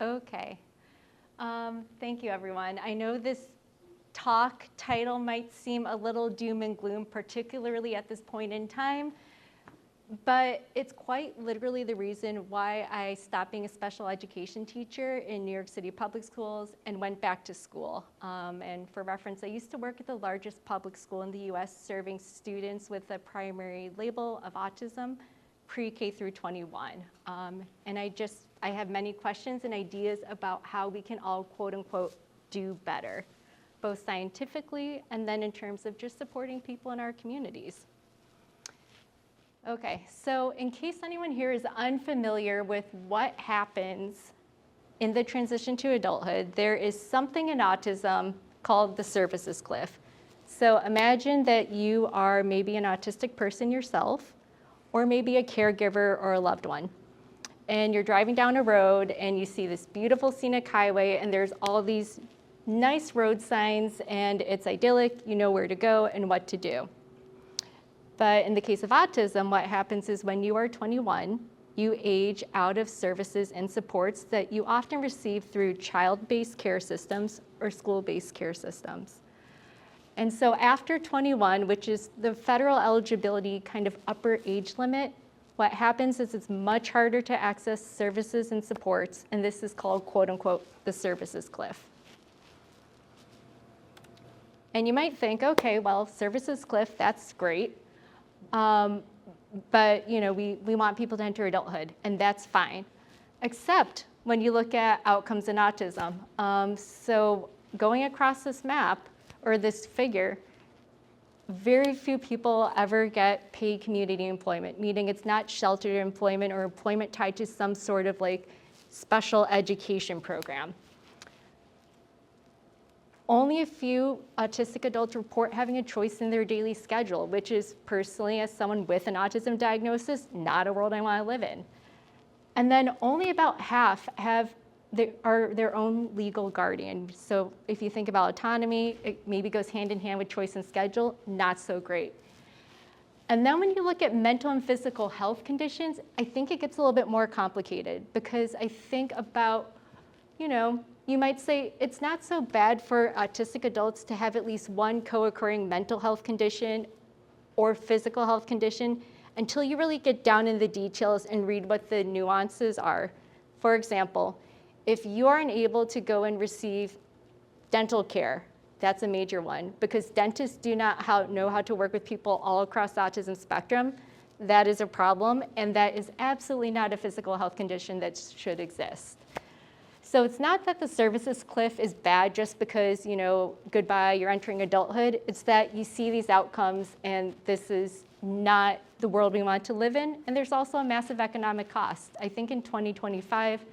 Okay. Thank you, everyone. I know this talk title might seem a little doom and gloom, particularly at this point in time, but it's quite literally the reason why I stopped being a special education teacher in New York City public schools and went back to school. And for reference, I used to work at the largest public school in the US, serving students with a primary label of autism, pre-K through 21. And I have many questions and ideas about how we can all, quote unquote, do better, both scientifically and then in terms of just supporting people in our communities. Okay, so in case anyone here is unfamiliar with what happens in the transition to adulthood, there is something in autism called the services cliff. So imagine that you are maybe an autistic person yourself, or maybe a caregiver or a loved one. And you're driving down a road and you see this beautiful scenic highway and there's all these nice road signs and it's idyllic, you know where to go and what to do. But in the case of autism, what happens is when you are 21, you age out of services and supports that you often receive through child-based care systems or school-based care systems. And so after 21, which is the federal eligibility kind of upper age limit, what happens is it's much harder to access services and supports, and this is called, quote unquote, the services cliff. And you might think, okay, well, services cliff, that's great. But we want people to enter adulthood, and that's fine, except when you look at outcomes in autism. So going across this map, or this figure, very few people ever get paid community employment, meaning it's not sheltered employment or employment tied to some sort of like special education program. Only a few autistic adults report having a choice in their daily schedule, which is personally, as someone with an autism diagnosis, not a world I want to live in. And then only about half are their own legal guardian. So if you think about autonomy, it maybe goes hand in hand with choice and schedule, not so great. And then when you look at mental and physical health conditions, I think it gets a little bit more complicated because I think about, you might say it's not so bad for autistic adults to have at least one co-occurring mental health condition or physical health condition until you really get down in the details and read what the nuances are. For example, if you aren't able to go and receive dental care, that's a major one, because dentists do not know how to work with people all across the autism spectrum. That is a problem, and that is absolutely not a physical health condition that should exist. So it's not that the services cliff is bad just because, goodbye, you're entering adulthood. It's that you see these outcomes and this is not the world we want to live in. And there's also a massive economic cost. I think in 2025,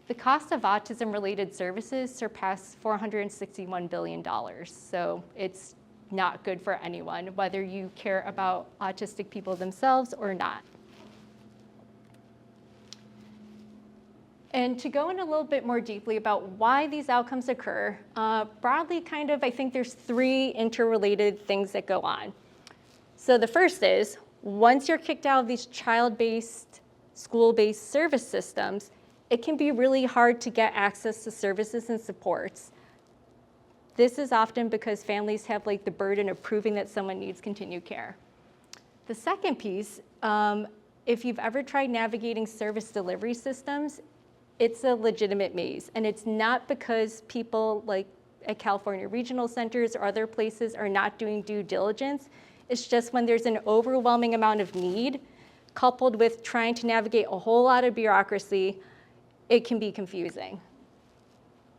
the cost of autism-related services surpassed $461 billion. So it's not good for anyone, whether you care about autistic people themselves or not. And to go in a little bit more deeply about why these outcomes occur, broadly I think there's three interrelated things that go on. So the first is, once you're kicked out of these child-based, school-based service systems, it can be really hard to get access to services and supports. This is often because families have the burden of proving that someone needs continued care. The second piece, if you've ever tried navigating service delivery systems, it's a legitimate maze. And it's not because people at California Regional Centers or other places are not doing due diligence. It's just when there's an overwhelming amount of need, coupled with trying to navigate a whole lot of bureaucracy, it can be confusing.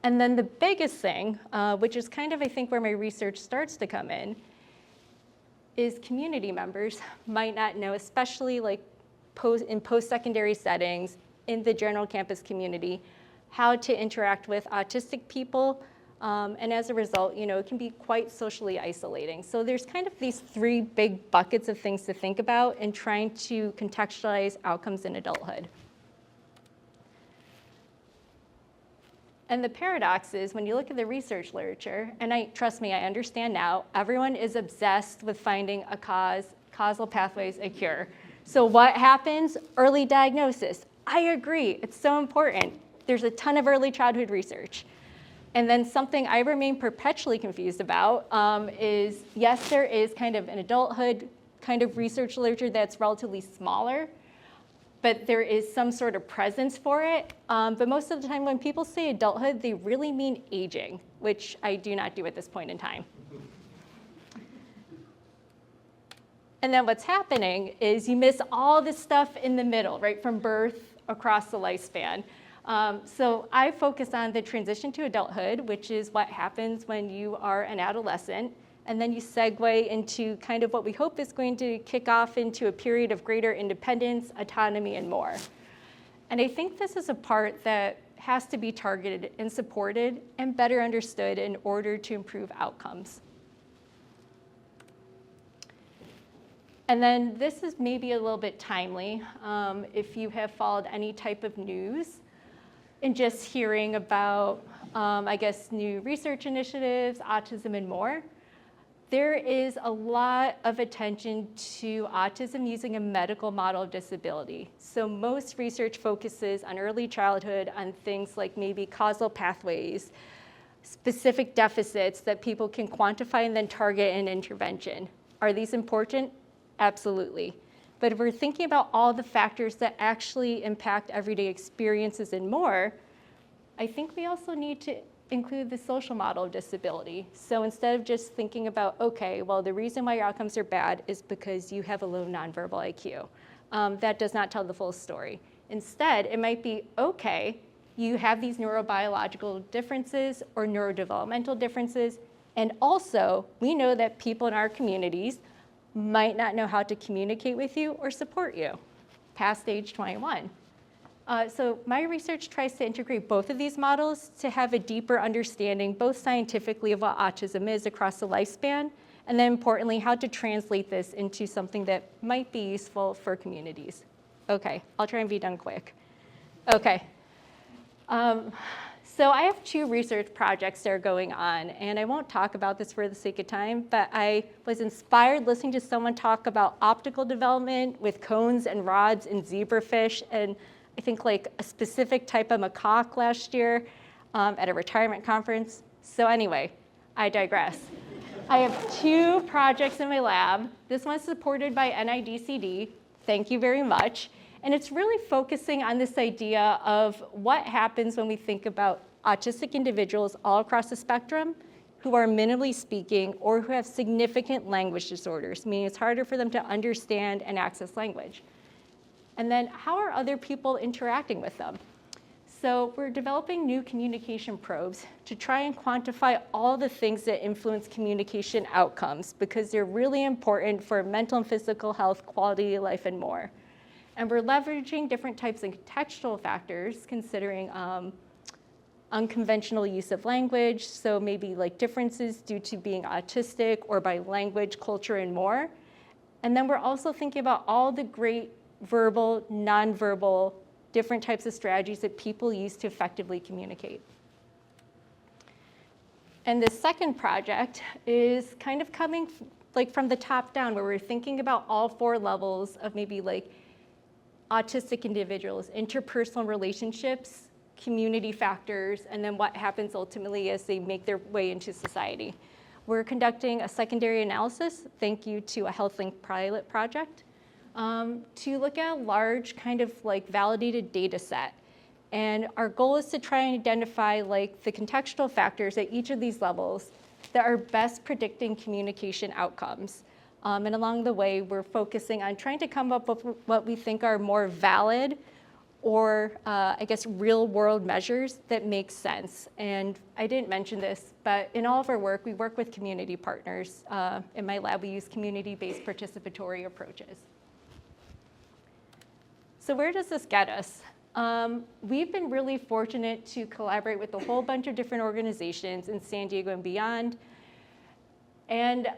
And then the biggest thing, which is I think where my research starts to come in, is community members might not know, especially in post-secondary settings, in the general campus community, how to interact with autistic people. And as a result, it can be quite socially isolating. So there's these three big buckets of things to think about in trying to contextualize outcomes in adulthood. And the paradox is when you look at the research literature, and trust me, I understand now, everyone is obsessed with finding a causal pathways, a cure. So what happens? Early diagnosis. I agree, it's so important. there's a ton of early childhood research. And then something I remain perpetually confused about is, yes, there is kind of an adulthood kind of research literature that's relatively smaller, but there is some sort of presence for it. But most of the time when people say adulthood, they really mean aging, which I do not do at this point in time. And then what's happening is you miss all this stuff in the middle, right, from birth across the lifespan. So I focus on the transition to adulthood, which is what happens when you are an adolescent, and then you segue into kind of what we hope is going to kick off into a period of greater independence, autonomy, and more. And I think this is a part that has to be targeted and supported and better understood in order to improve outcomes. And then this is maybe a little bit timely if you have followed any type of news and just hearing about, I guess, new research initiatives, autism, and more. There is a lot of attention to autism using a medical model of disability. So most research focuses on early childhood, on things like maybe causal pathways, specific deficits that people can quantify and then target an intervention. Are these important? Absolutely. But if we're thinking about all the factors that actually impact everyday experiences and more, I think we also need to include the social model of disability. So instead of just thinking about, okay, well, the reason why your outcomes are bad is because you have a low nonverbal IQ. That does not tell the full story. Instead, it might be, okay, you have these neurobiological differences or neurodevelopmental differences, and also we know that people in our communities might not know how to communicate with you or support you past age 21. So my research tries to integrate both of these models to have a deeper understanding, both scientifically of what autism is across the lifespan, and then importantly, how to translate this into something that might be useful for communities. Okay, I'll try and be done quick. Okay. So I have 2 research projects that are going on, and I won't talk about this for the sake of time, but I was inspired listening to someone talk about optical development with cones and rods in zebrafish, and I think like a specific type of macaque last year at a retirement conference. So anyway, I digress. I have 2 projects in my lab. This one's supported by NIDCD. Thank you very much. And it's really focusing on this idea of what happens when we think about autistic individuals all across the spectrum who are minimally speaking or who have significant language disorders, meaning it's harder for them to understand and access language. And then how are other people interacting with them? So we're developing new communication probes to try and quantify all the things that influence communication outcomes because they're really important for mental and physical health, quality of life, and more. And we're leveraging different types of contextual factors, considering unconventional use of language, so maybe like differences due to being autistic or by language, culture, and more. And then we're also thinking about all the great verbal, nonverbal, different types of strategies that people use to effectively communicate. And the second project is kind of coming like from the top down, where we're thinking about all 4 levels of maybe like autistic individuals, interpersonal relationships, community factors, and then what happens ultimately as they make their way into society. We're conducting a secondary analysis, thank you to a HealthLink pilot project, to look at a large kind of like validated data set. And our goal is to try and identify like the contextual factors at each of these levels that are best predicting communication outcomes. And along the way, we're focusing on trying to come up with what we think are more valid or, I guess, real world measures that make sense. And I didn't mention this, but in all of our work, we work with community partners. In my lab, we use community-based participatory approaches. So where does this get us? We've been really fortunate to collaborate with a whole bunch of different organizations in San Diego and beyond. And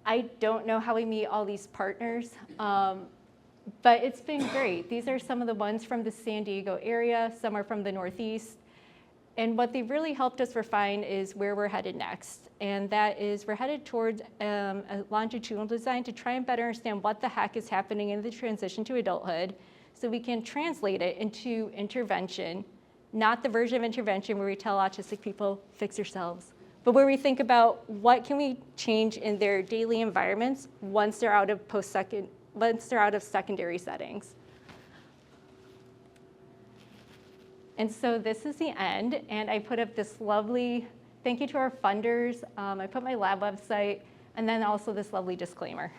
I don't know how we meet all these partners, but it's been great. These are some of the ones from the San Diego area, some are from the Northeast. And what they've really helped us refine is where we're headed next. And that is we're headed towards a longitudinal design to try and better understand what the heck is happening in the transition to adulthood so we can translate it into intervention not the version of intervention where we tell autistic people, fix yourselves, but where we think about what can we change in their daily environments once they're out of secondary settings. And so this is the end, and I put up this lovely thank you to our funders. I put my lab website, and then also this lovely disclaimer.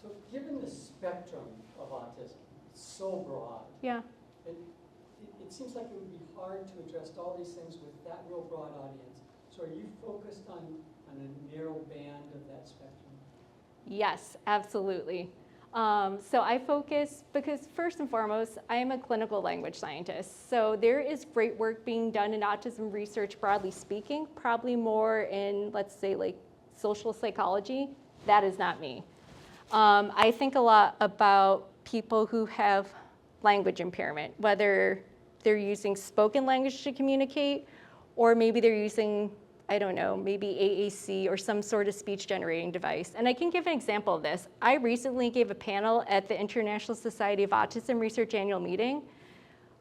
So given the spectrum of autism, it's so broad. Yeah. It seems like it would be hard to address all these things with that real broad audience. So are you focused on a narrow band of that spectrum? Yes, absolutely. So I focus, because first and foremost, I am a clinical language scientist. So there is great work being done in autism research, broadly speaking, probably more in, let's say, like social psychology. That is not me. I think a lot about people who have language impairment, whether they're using spoken language to communicate, or maybe they're using, I don't know, maybe AAC or some sort of speech generating device. And I can give an example of this. I recently gave a panel at the International Society of Autism Research annual meeting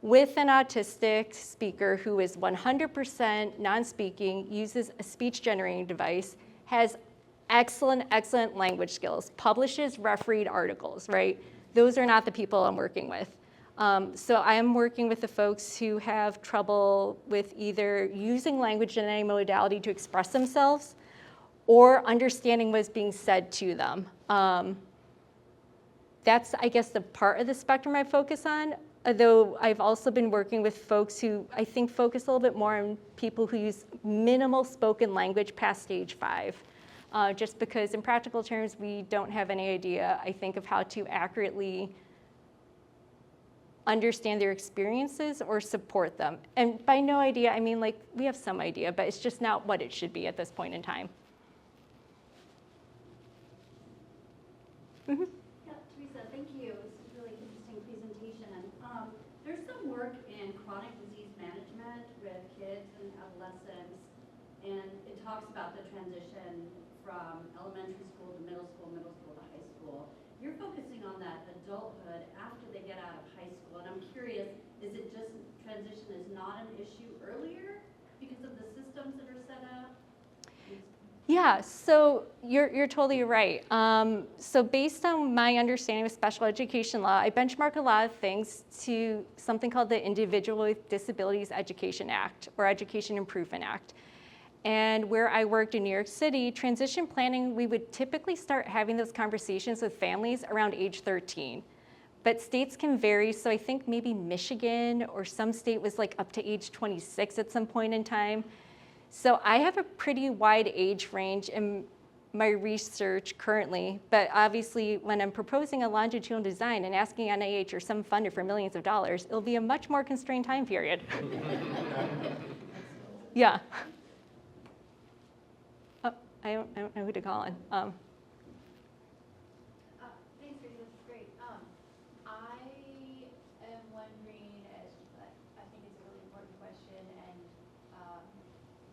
with an autistic speaker who is 100% non-speaking, uses a speech generating device, has excellent language skills, publishes refereed articles, right? Those are not the people I'm working with. So I am working with the folks who have trouble with either using language in any modality to express themselves or understanding what's being said to them. That's, I guess, the part of the spectrum I focus on, though I've also been working with folks who I think focus a little bit more on people who use minimal spoken language past stage 5. Just because in practical terms, we don't have any idea, I think, of how to accurately understand their experiences or support them. And by no idea, I mean, like, we have some idea, but it's just not what it should be at this point in time. Yeah, Teresa, thank you. This is a really interesting presentation. There's some work in chronic disease management with kids and adolescents, and it talks about the transition from elementary school to middle school to high school. You're focusing on that adulthood after they get out of high school, and I'm curious, is it just transition is not an issue earlier because of the systems that are set up? Yeah, so you're totally right. So based on my understanding of special education law, I benchmark a lot of things to something called the Individual with Disabilities Education Act, or Education Improvement Act. And where I worked in New York City, transition planning, we would typically start having those conversations with families around age 13. But states can vary, so I think maybe Michigan or some state was like up to age 26 at some point in time. So I have a pretty wide age range in my research currently, but obviously when I'm proposing a longitudinal design and asking NIH or some funder for millions of dollars, it'll be a much more constrained time period. Yeah. I don't know who to call on. Thanks, Teresa. This is great. I am wondering, I think it's a really important question, and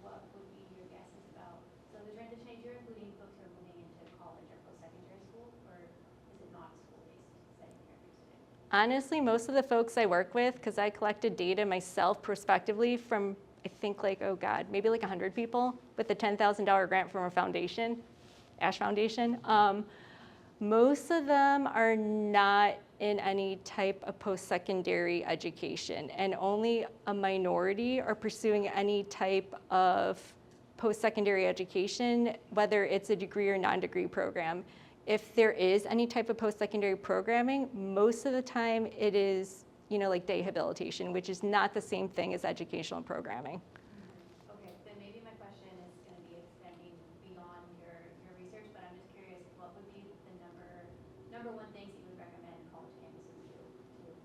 what would be your guesses about, so the transition age, you're including folks who are moving into college or post-secondary school, or is it not school-based setting you're interested in? Honestly, most of the folks I work with, because I collected data myself prospectively from, I think like, oh God, maybe like 100 people with a $10,000 grant from a foundation, Ash Foundation. Most of them are not in any type of post-secondary education, and only a minority are pursuing any type of post-secondary education, whether it's a degree or non-degree program. If there is any type of post-secondary programming, most of the time it is, like day habilitation, which is not the same thing as educational programming. Okay, then maybe my question is going to be extending beyond your research, but I'm just curious, what would be the number one things you would recommend college campuses do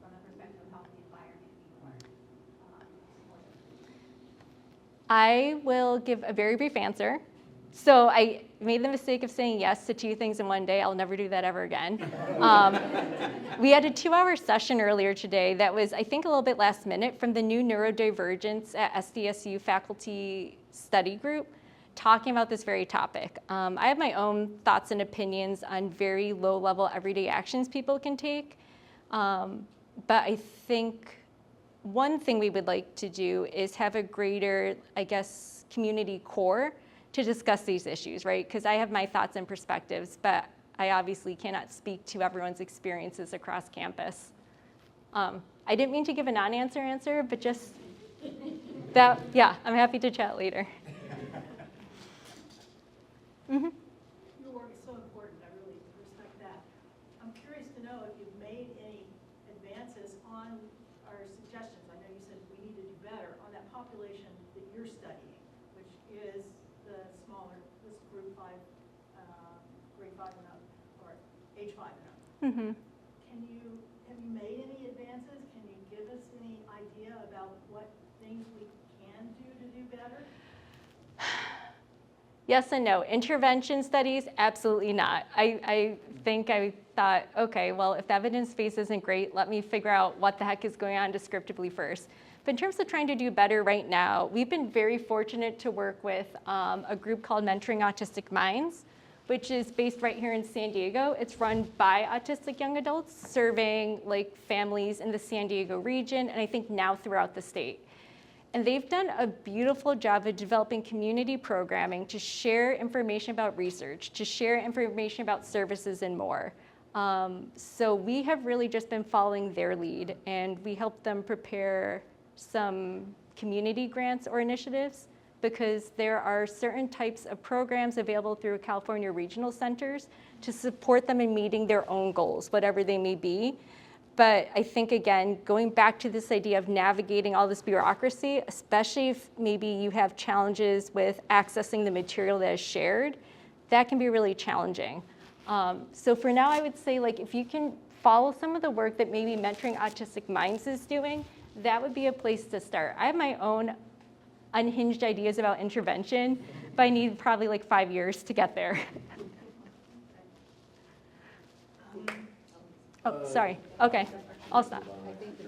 from the perspective of helping the environment be more supportive? I will give a very brief answer, So I made the mistake of saying yes to 2 things in one day. I'll never do that ever again. We had a 2-hour session earlier today that was, I think, a little bit last minute from the new neurodivergence at SDSU faculty study group talking about this very topic. I have my own thoughts and opinions on very low-level everyday actions people can take. But I think one thing we would like to do is have a greater, I guess, community core to discuss these issues, right? Because I have my thoughts and perspectives, but I obviously cannot speak to everyone's experiences across campus. I didn't mean to give a non-answer answer, but just that, yeah, I'm happy to chat later. Mm-hmm. Your work is so important, I really respect that. I'm curious to know if you've made any advances on our suggestions. I know you said we need to do better on that population that you're studying, which is the smaller, this group 5, grade 5 and up, or age 5 and up. Mm-hmm. Have you made any advances? Can you give us any idea about what things we can do to do better? Yes and no. Intervention studies, absolutely not. I think I thought, okay, well, if the evidence base isn't great, let me figure out what the heck is going on descriptively first. But in terms of trying to do better right now, we've been very fortunate to work with a group called Mentoring Autistic Minds, which is based right here in San Diego. It's run by autistic young adults, serving like families in the San Diego region, and I think now throughout the state. And they've done a beautiful job of developing community programming to share information about research, to share information about services and more. So we have really just been following their lead, and we help them prepare some community grants or initiatives, because there are certain types of programs available through California regional centers to support them in meeting their own goals, whatever they may be. But I think, again, going back to this idea of navigating all this bureaucracy, especially if maybe you have challenges with accessing the material that is shared, that can be really challenging. So for now, I would say, like, if you can follow some of the work that maybe Mentoring Autistic Minds is doing, that would be a place to start. I have my own unhinged ideas about intervention, but I need probably like 5 years to get there. Oh, sorry. Okay, I'll stop. I think the